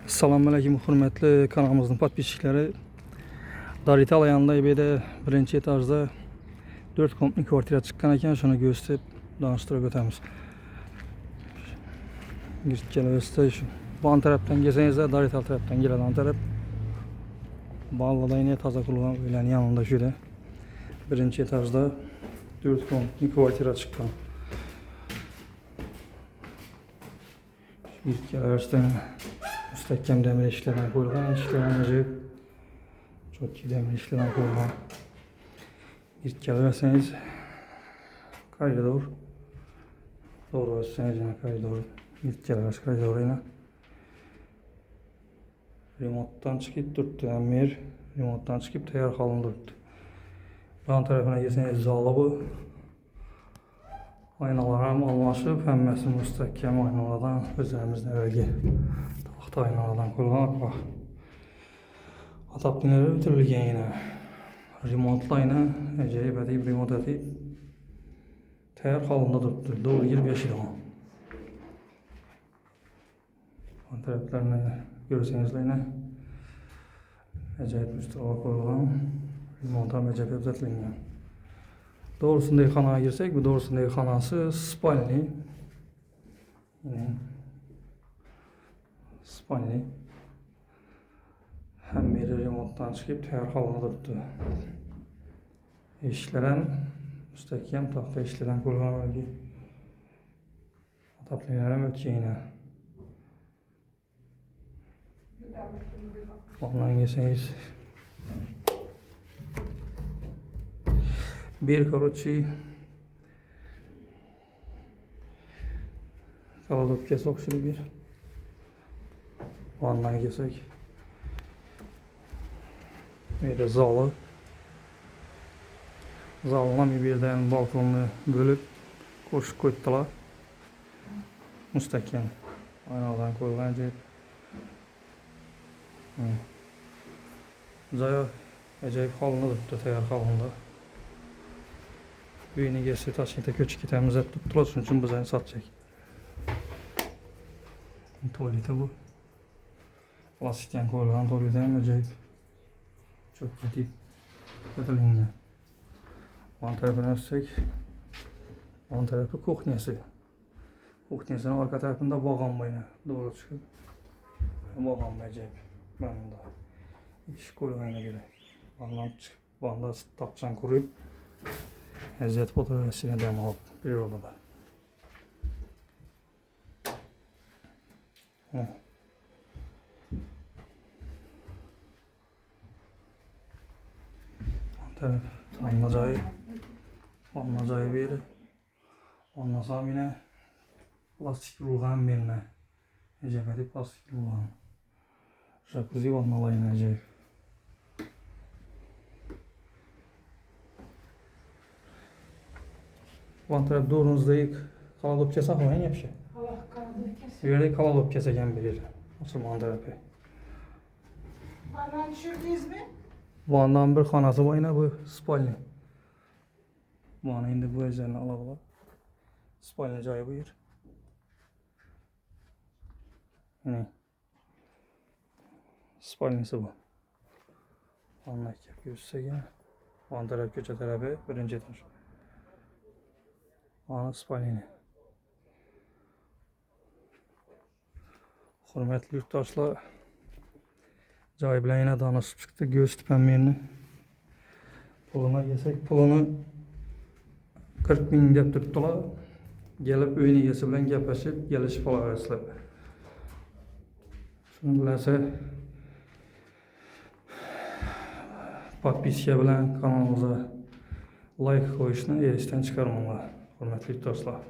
Assalamualaikum hurmatli kanalımızın podpисçileri. Darital yanında böyle birinci etajda 4 komutli kvartira çıkan ekan, şunu gösterip danıştırıp ötemiz. Girip gelebilirse şu. Bu taraftan gelseniz de Darital taraftan gelen taraf. Bağlı'da yine taza kurulan öğlen yanında şöyle. Birinci etajda 4 komutli kvartira çıkan. Girip gelebilirse müstehkem demir işlerine koyulgan, işlerine acayip çok iyi demir işlerine koyulgan. Girip gelirseniz koridor, doğru verseniz yine koridor, girip gelirseniz koridor yine. Remonttan çıkıp durdu, emir remonttan çıkıp tayar halını durdu. Yan tarafına gelseniz zalı bu. Aynalarım almışıp, hemmesi müstehkem aynalardan üzerimizde öyle tahta aynalardan koyulgan. Bak. Adaptörleri bitirilgen yine. Remontla yine acayip edip remont edip tayar halında durdu. Doğru girip yaşayalım. Bu taraflarını görürseniz de yine acayip müstahak koyulgan. Remonta acayip özetlengen. Doğrusundaki kanaya girsek, bu doğrusundaki kanası spalni. Yine spalni. Hem biri remonttan çıkıp tayar halına durdu. İşleren müstehkem tahta işleren koyulgan bölge. Adaptörlerim ötkeyine. Ondan geçseniz bir karoçi kalıp kesok şunu bir ondan geçsek bir zalı zalına birden balkonunu bölüp koşuk koydular müstehkem aynadan koyulan acayip acayip halında durdu, tayar halında. Uyini gelse taşıyla köçük kitemize tuttular, onun için bizden satacak. Tuvalete bu. Plastikten koyulan tuvalete acayip çok ciddi kötülüğünde. Van tarafına ötsek, van tarafı kuhnyası. Kuhnyasının arka tarafında bağlanmayla doğru çıkıp bağlanmayacak. Ben de iş koyulmayla göre. Vandan çıkıp, vanda tapçan kuruyup eziyet fotoğrafısına dem alıp bir odada. Taraf anlacağı bir yeri. Ondan sonra yine plastik rugan birine. Ecebeti plastik rugan. Jacuzzi vannalı yine acayip. Van taraf doğrunuzdayık. Kalalop kese havayın yapışı. Allah kalabalık kesin. Bir yerde kalalop kesegen bir yeri. Nasıl van tarafı. Bana düşürdünüz mü? Vandan bir kanası var yine bu spalni. Vanı indi bu üzerine alabilir. Spalni cayı bu yer. Yine spalnisi bu. Vanla iki göğüsse yine. Van taraf köçe tarafı birinci etaj. Vanı spalni. Hürmetli yurttaşlar, cayı bilen yine danışıp çıktı. Göğüs tüpen yerini. Puluna gelsek, pulunu 40 bin dep tuttular. Gelip öyünü gelse bilen gepeşip, gelişip alağırsılar. Şunu bilese, podpiska bilen kanalımıza like koyuşunu erişten çıkarmamlar. Hürmetli yurttaşlar.